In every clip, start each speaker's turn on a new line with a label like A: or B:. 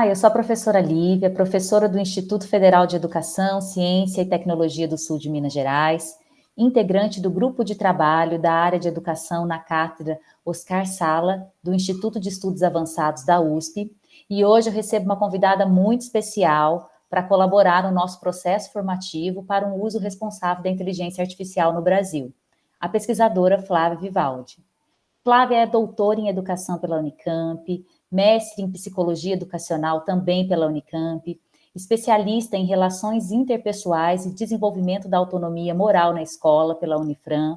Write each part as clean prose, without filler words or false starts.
A: Eu sou a professora Lívia, professora do Instituto Federal de Educação, Ciência e Tecnologia do Sul de Minas Gerais, integrante do grupo de trabalho da área de educação na cátedra Oscar Sala, do Instituto de Estudos Avançados da USP, e hoje eu recebo uma convidada muito especial para colaborar no nosso processo formativo para um uso responsável da inteligência artificial no Brasil, a pesquisadora Flávia Vivaldi. Flávia é doutora em educação pela Unicamp, mestre em psicologia educacional também pela Unicamp, especialista em relações interpessoais e desenvolvimento da autonomia moral na escola pela Unifran,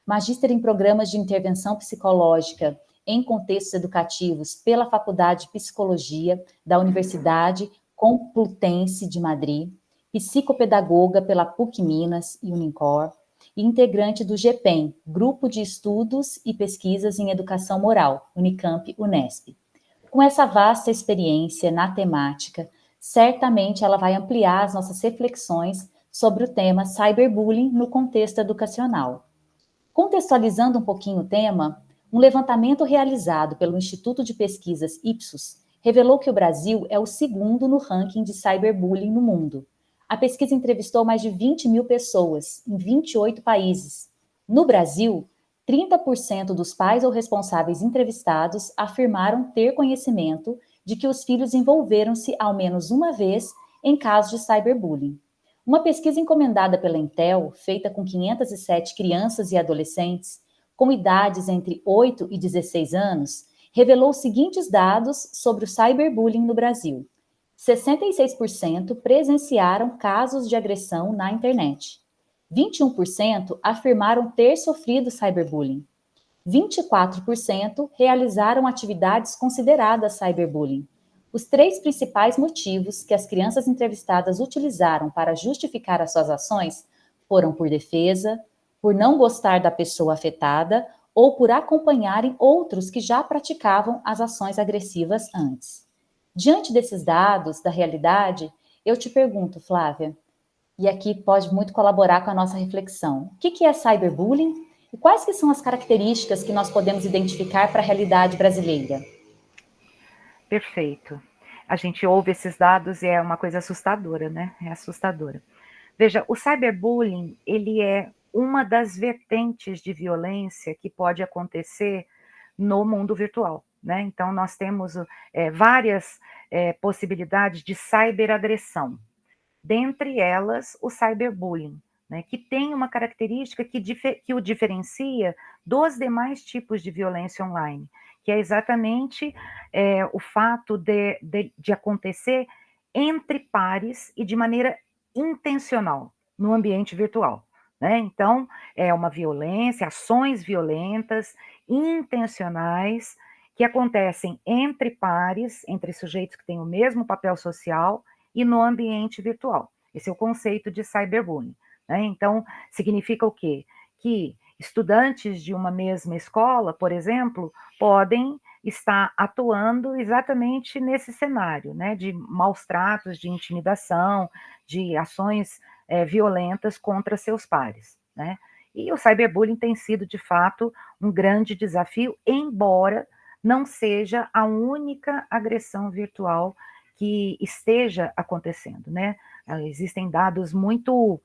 A: magíster em programas de intervenção psicológica em contextos educativos pela Faculdade de Psicologia da Universidade Complutense de Madrid, psicopedagoga pela PUC Minas e Unicor, e integrante do GPEM, Grupo de Estudos e Pesquisas em Educação Moral, Unicamp-Unesp. Com essa vasta experiência na temática, certamente ela vai ampliar as nossas reflexões sobre o tema cyberbullying no contexto educacional. Contextualizando um pouquinho o tema, um levantamento realizado pelo Instituto de Pesquisas Ipsos revelou que o Brasil é o segundo no ranking de cyberbullying no mundo. A pesquisa entrevistou mais de 20 mil pessoas, em 28 países. No Brasil, 30% dos pais ou responsáveis entrevistados afirmaram ter conhecimento de que os filhos envolveram-se ao menos uma vez em casos de cyberbullying. Uma pesquisa encomendada pela Intel, feita com 507 crianças e adolescentes, com idades entre 8 e 16 anos, revelou os seguintes dados sobre o cyberbullying no Brasil. 66% presenciaram casos de agressão na internet. 21% afirmaram ter sofrido cyberbullying. 24% realizaram atividades consideradas cyberbullying. Os 3 principais motivos que as crianças entrevistadas utilizaram para justificar as suas ações foram por defesa, por não gostar da pessoa afetada ou por acompanharem outros que já praticavam as ações agressivas antes. Diante desses dados, da realidade, eu te pergunto, Flávia, e aqui pode muito colaborar com a nossa reflexão, o que é cyberbullying e quais que são as características que nós podemos identificar para a realidade brasileira?
B: Perfeito. A gente ouve esses dados e é uma coisa assustadora, né? É assustadora. Veja, o cyberbullying, ele é uma das vertentes de violência que pode acontecer no mundo virtual, né? Então, nós temos várias possibilidades de cyberagressão. Dentre elas, o cyberbullying, né, que tem uma característica que o diferencia dos demais tipos de violência online, que é exatamente o fato de acontecer entre pares e de maneira intencional no ambiente virtual. Né? Então, é uma violência, ações violentas, intencionais, que acontecem entre pares, entre sujeitos que têm o mesmo papel social, e no ambiente virtual. Esse é o conceito de cyberbullying. Né? Então, significa o quê? Que estudantes de uma mesma escola, por exemplo, podem estar atuando exatamente nesse cenário, né? De maus tratos, de intimidação, de ações violentas contra seus pares. Né? E o cyberbullying tem sido, de fato, um grande desafio, embora não seja a única agressão virtual que esteja acontecendo, né? Existem dados muito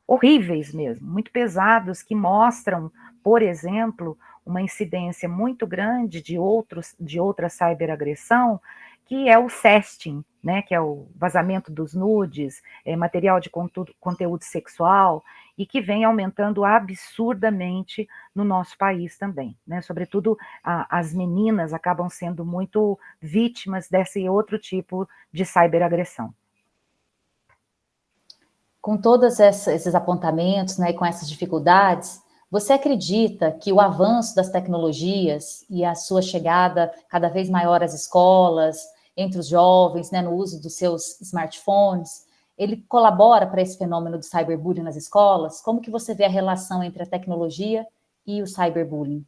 B: horríveis mesmo, muito pesados, que mostram, por exemplo, uma incidência muito grande de outra cyberagressão, que é o sexting, né, que é o vazamento dos nudes, material de conteúdo sexual, e que vem aumentando absurdamente no nosso país também, né, sobretudo as meninas acabam sendo muito vítimas desse outro tipo de cyberagressão.
A: Com todos esses apontamentos, né, e com essas dificuldades, você acredita que o avanço das tecnologias e a sua chegada cada vez maior às escolas, entre os jovens, né, no uso dos seus smartphones, ele colabora para esse fenômeno do cyberbullying nas escolas? Como que você vê a relação entre a tecnologia e o cyberbullying?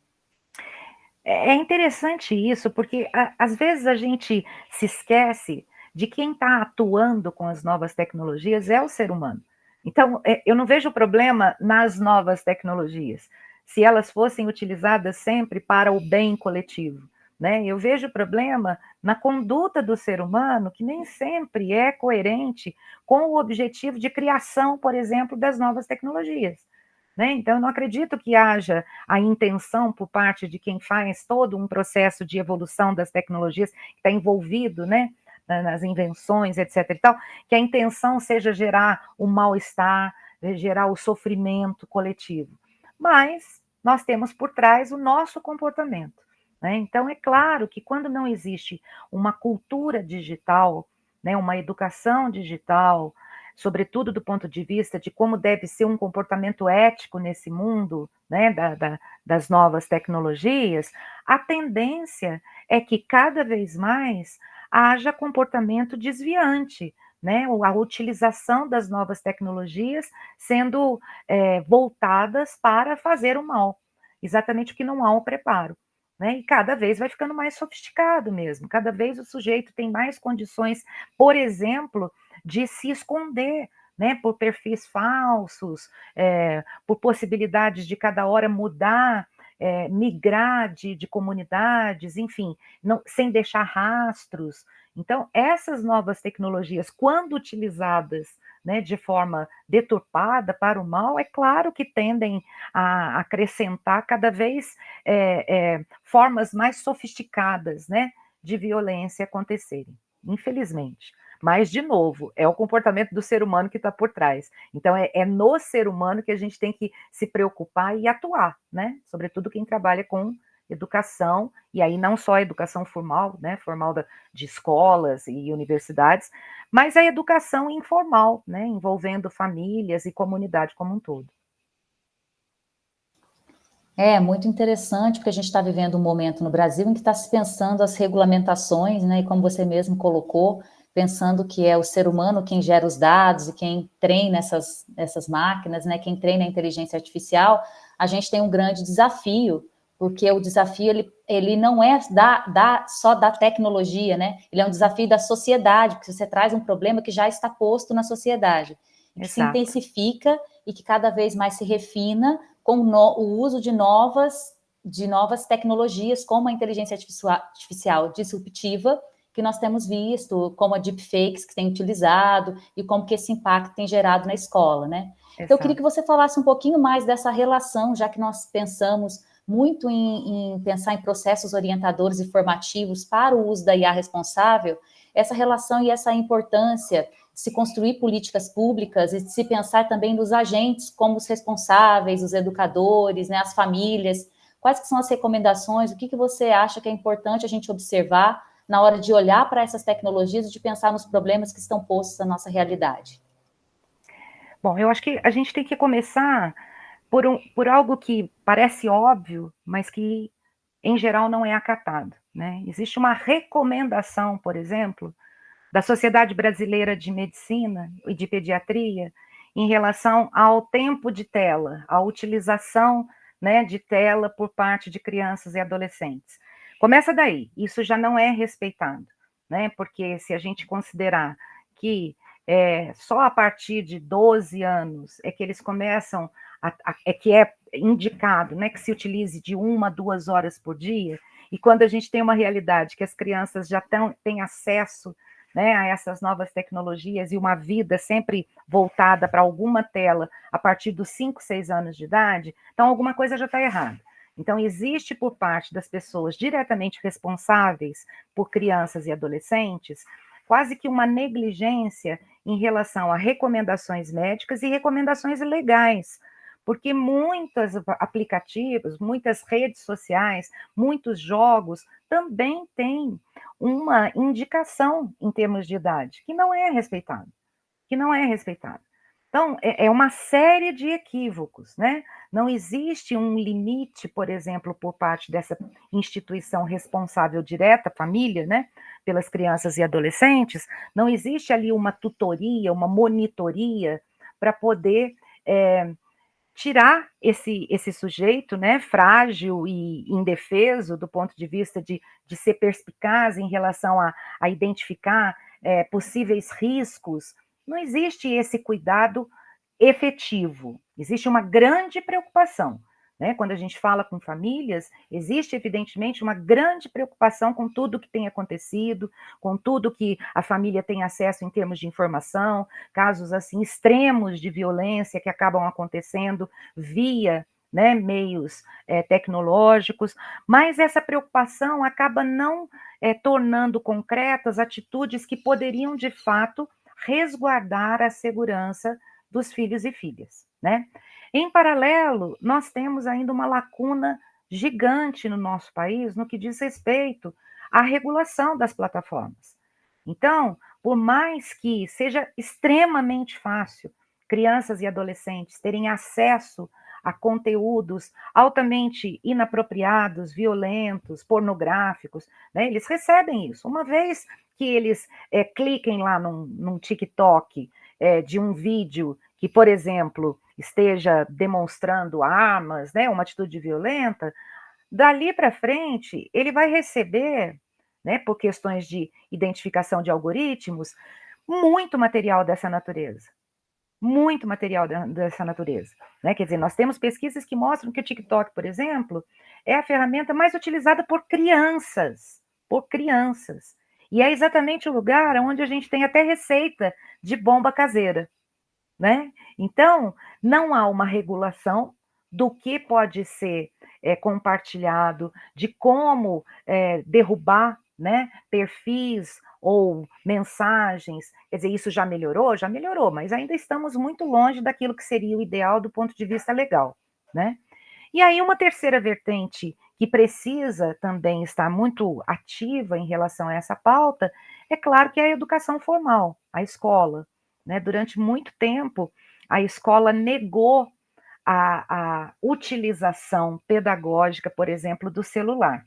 B: É interessante isso, porque às vezes a gente se esquece de quem está atuando com as novas tecnologias é o ser humano. Então, eu não vejo problema nas novas tecnologias, se elas fossem utilizadas sempre para o bem coletivo. né? Eu vejo problema na conduta do ser humano, que nem sempre é coerente com o objetivo de criação, por exemplo, das novas tecnologias. Né? Então, eu não acredito que haja a intenção por parte de quem faz todo um processo de evolução das tecnologias, que está envolvido, né, nas invenções, etc. e tal, que a intenção seja gerar o mal-estar, gerar o sofrimento coletivo. Mas nós temos por trás o nosso comportamento. Né? Então, é claro que quando não existe uma cultura digital, né, uma educação digital, sobretudo do ponto de vista de como deve ser um comportamento ético nesse mundo, né, das novas tecnologias, a tendência é que cada vez mais haja comportamento desviante, né, a utilização das novas tecnologias sendo voltadas para fazer o mal, exatamente porque não há um preparo. Né, e cada vez vai ficando mais sofisticado mesmo, cada vez o sujeito tem mais condições, por exemplo, de se esconder, né, por perfis falsos, por possibilidades de cada hora mudar, migrar de comunidades, enfim, não, sem deixar rastros. Então, essas novas tecnologias, quando utilizadas, né, de forma deturpada para o mal, é claro que tendem a acrescentar cada vez formas mais sofisticadas, né, de violência acontecerem, infelizmente. Mas, de novo, é o comportamento do ser humano que está por trás. Então, é no ser humano que a gente tem que se preocupar e atuar, né? Sobretudo quem trabalha com educação, e aí não só a educação formal, né? Formal de escolas e universidades, mas a educação informal, né? Envolvendo famílias e comunidade como um todo.
A: É muito interessante, porque a gente está vivendo um momento no Brasil em que está se pensando as regulamentações, né? E como você mesmo colocou, pensando que é o ser humano quem gera os dados e quem treina essas máquinas, né? Quem treina a inteligência artificial, a gente tem um grande desafio, porque o desafio ele não é só da tecnologia, né? Ele é um desafio da sociedade, porque você traz um problema que já está posto na sociedade, e que se
B: Exato.
A: intensifica e que cada vez mais se refina com o uso de novas tecnologias, como a inteligência artificial disruptiva, que nós temos visto, como a deepfakes que tem utilizado e como que esse impacto tem gerado na escola, né? Então, eu queria que
B: Exato.
A: você falasse um pouquinho mais dessa relação, já que nós pensamos muito em pensar em processos orientadores e formativos para o uso da IA responsável, essa relação e essa importância de se construir políticas públicas e de se pensar também nos agentes como os responsáveis, os educadores, né, as famílias. Quais que são as recomendações? O que você acha que é importante a gente observar na hora de olhar para essas tecnologias e de pensar nos problemas que estão postos na nossa realidade?
B: Bom, eu acho que a gente tem que começar por algo que parece óbvio, mas que, em geral, não é acatado. Né? Existe uma recomendação, por exemplo, da Sociedade Brasileira de Medicina e de Pediatria em relação ao tempo de tela, à utilização, né, de tela por parte de crianças e adolescentes. Começa daí, isso já não é respeitado, né? Porque se a gente considerar que só a partir de 12 anos é que eles começam, é que é indicado, né, que se utilize de 1 a 2 horas por dia, e quando a gente tem uma realidade que as crianças já têm acesso, né, a essas novas tecnologias e uma vida sempre voltada para alguma tela a partir dos 5, 6 anos de idade, então alguma coisa já está errada. Então, existe por parte das pessoas diretamente responsáveis por crianças e adolescentes quase que uma negligência em relação a recomendações médicas e recomendações legais, porque muitos aplicativos, muitas redes sociais, muitos jogos também têm uma indicação em termos de idade, que não é respeitado, que não é respeitado. Então, é uma série de equívocos, né? Não existe um limite, por exemplo, por parte dessa instituição responsável direta, família, né? Pelas crianças e adolescentes, não existe ali uma tutoria, uma monitoria para poder tirar esse sujeito, né, frágil e indefeso do ponto de vista de ser perspicaz em relação a identificar possíveis riscos. Não existe esse cuidado efetivo, existe uma grande preocupação, né? Quando a gente fala com famílias, existe evidentemente uma grande preocupação com tudo que tem acontecido, com tudo que a família tem acesso em termos de informação, casos assim extremos de violência que acabam acontecendo via, né, meios tecnológicos, mas essa preocupação acaba não tornando concretas atitudes que poderiam, de fato, resguardar a segurança dos filhos e filhas, né? Em paralelo, nós temos ainda uma lacuna gigante no nosso país no que diz respeito à regulação das plataformas. Então, por mais que seja extremamente fácil crianças e adolescentes terem acesso a conteúdos altamente inapropriados, violentos, pornográficos, né? Eles recebem isso. Uma vez que eles cliquem lá num TikTok de um vídeo que, por exemplo, esteja demonstrando armas, né, uma atitude violenta, dali para frente ele vai receber, né, por questões de identificação de algoritmos, muito material dessa natureza. Muito material dessa natureza, né? Quer dizer, nós temos pesquisas que mostram que o TikTok, por exemplo, é a ferramenta mais utilizada por crianças, por crianças. E é exatamente o lugar onde a gente tem até receita de bomba caseira, né? Então, não há uma regulação do que pode ser compartilhado, de como derrubar, né, perfis ou mensagens. Quer dizer, isso já melhorou? Já melhorou, mas ainda estamos muito longe daquilo que seria o ideal do ponto de vista legal, né? E aí uma terceira vertente que precisa também estar muito ativa em relação a essa pauta, é claro que é a educação formal, a escola, né? Durante muito tempo, a escola negou a utilização pedagógica, por exemplo, do celular.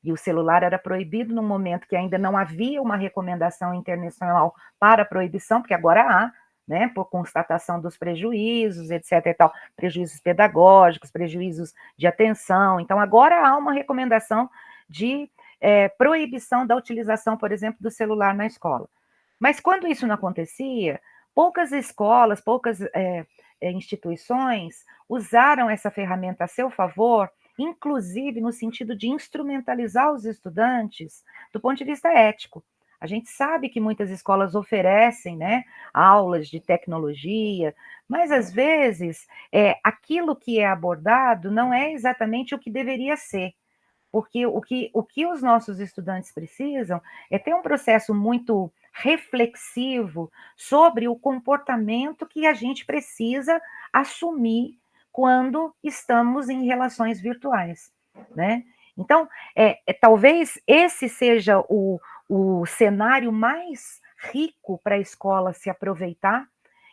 B: E o celular era proibido no momento que ainda não havia uma recomendação internacional para a proibição, porque agora há, né, por constatação dos prejuízos, etc. e tal, prejuízos pedagógicos, prejuízos de atenção. Então, agora há uma recomendação de proibição da utilização, por exemplo, do celular na escola. Mas quando isso não acontecia, poucas escolas, poucas instituições usaram essa ferramenta a seu favor, inclusive no sentido de instrumentalizar os estudantes do ponto de vista ético. A gente sabe que muitas escolas oferecem, né, aulas de tecnologia, mas às vezes aquilo que é abordado não é exatamente o que deveria ser. Porque o que os nossos estudantes precisam é ter um processo muito reflexivo sobre o comportamento que a gente precisa assumir quando estamos em relações virtuais, né? Então, talvez esse seja o cenário mais rico para a escola se aproveitar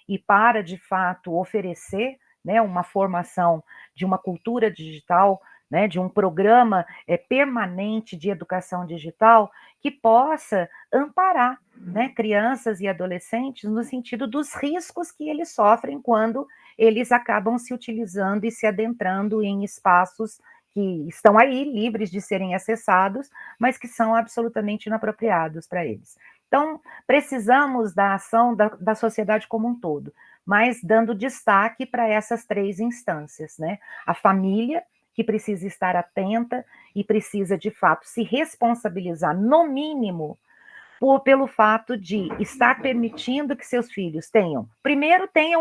B: e para, de fato, oferecer, né, uma formação de uma cultura digital, né, de um programa permanente de educação digital que possa amparar, né, crianças e adolescentes no sentido dos riscos que eles sofrem quando eles acabam se utilizando e se adentrando em espaços que estão aí livres de serem acessados, mas que são absolutamente inapropriados para eles. Então, precisamos da ação da sociedade como um todo, mas dando destaque para essas três instâncias, né? A família, que precisa estar atenta e precisa, de fato, se responsabilizar, no mínimo, pelo fato de estar permitindo que seus filhos tenham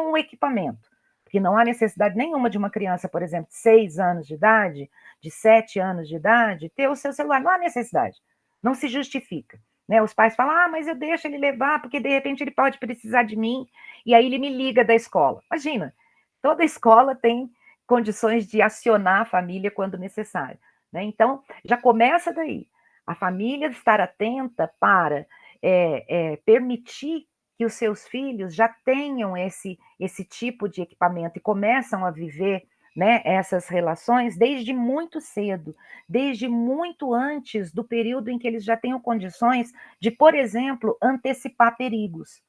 B: um equipamento, porque não há necessidade nenhuma de uma criança, por exemplo, de 6 anos de idade, de 7 anos de idade, ter o seu celular, não há necessidade, não se justifica. Né? Os pais falam, mas eu deixo ele levar, porque de repente ele pode precisar de mim, e aí ele me liga da escola. Imagina, toda escola tem condições de acionar a família quando necessário. Né? Então, já começa daí. A família estar atenta para permitir que os seus filhos já tenham esse tipo de equipamento e começam a viver, né, essas relações desde muito cedo, desde muito antes do período em que eles já tenham condições de, por exemplo, antecipar perigos.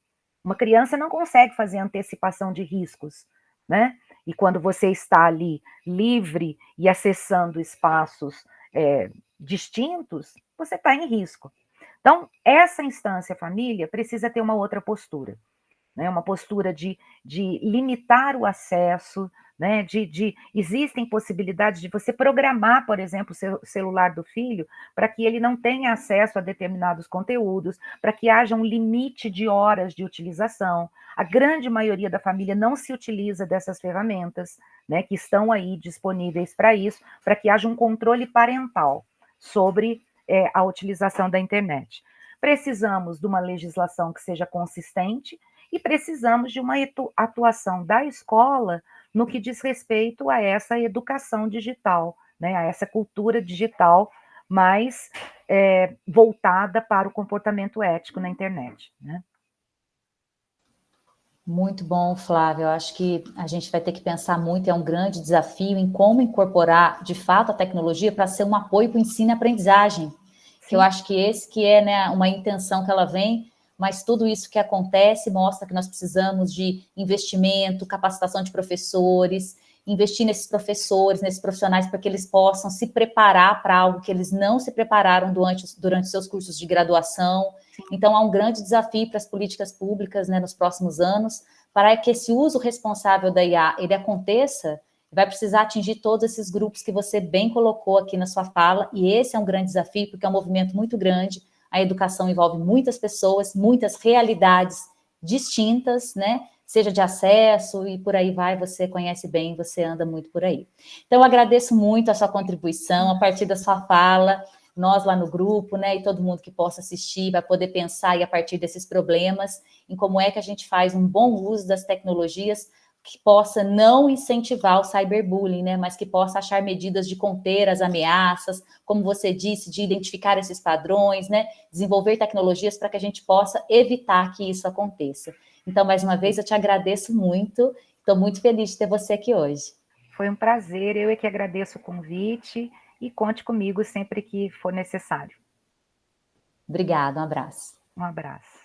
B: Uma criança não consegue fazer antecipação de riscos, né? E quando você está ali livre e acessando espaços distintos, você está em risco. Então, essa instância família precisa ter uma outra postura, né? Uma postura de limitar o acesso né? Existem possibilidades de você programar, por exemplo, o seu celular do filho para que ele não tenha acesso a determinados conteúdos, para que haja um limite de horas de utilização. A grande maioria da família não se utiliza dessas ferramentas, né, que estão aí disponíveis para isso, para que haja um controle parental sobre a utilização da internet. Precisamos de uma legislação que seja consistente e precisamos de uma atuação da escola no que diz respeito a essa educação digital, né, a essa cultura digital mais voltada para o comportamento ético na internet, né?
A: Muito bom, Flávio. Eu acho que a gente vai ter que pensar muito, é um grande desafio em como incorporar, de fato, a tecnologia para ser um apoio para o ensino e aprendizagem. Que eu acho que esse que é, né, uma intenção que ela vem, mas tudo isso que acontece mostra que nós precisamos de investimento, capacitação de professores, investir nesses professores, nesses profissionais, para que eles possam se preparar para algo que eles não se prepararam durante seus cursos de graduação. Então, há um grande desafio para as políticas públicas, né, nos próximos anos, para que esse uso responsável da IA, ele aconteça, vai precisar atingir todos esses grupos que você bem colocou aqui na sua fala, e esse é um grande desafio, porque é um movimento muito grande, a educação envolve muitas pessoas, muitas realidades distintas, né, seja de acesso e por aí vai, você conhece bem, você anda muito por aí. Então, eu agradeço muito a sua contribuição, a partir da sua fala, nós lá no grupo, né, e todo mundo que possa assistir, vai poder pensar e a partir desses problemas, em como é que a gente faz um bom uso das tecnologias que possa não incentivar o cyberbullying, né, mas que possa achar medidas de conter as ameaças, como você disse, de identificar esses padrões, né, desenvolver tecnologias para que a gente possa evitar que isso aconteça. Então, mais uma vez, eu te agradeço muito, estou muito feliz de ter você aqui hoje.
B: Foi um prazer, eu é que agradeço o convite e conte comigo sempre que for necessário.
A: Obrigada, um abraço.
B: Um abraço.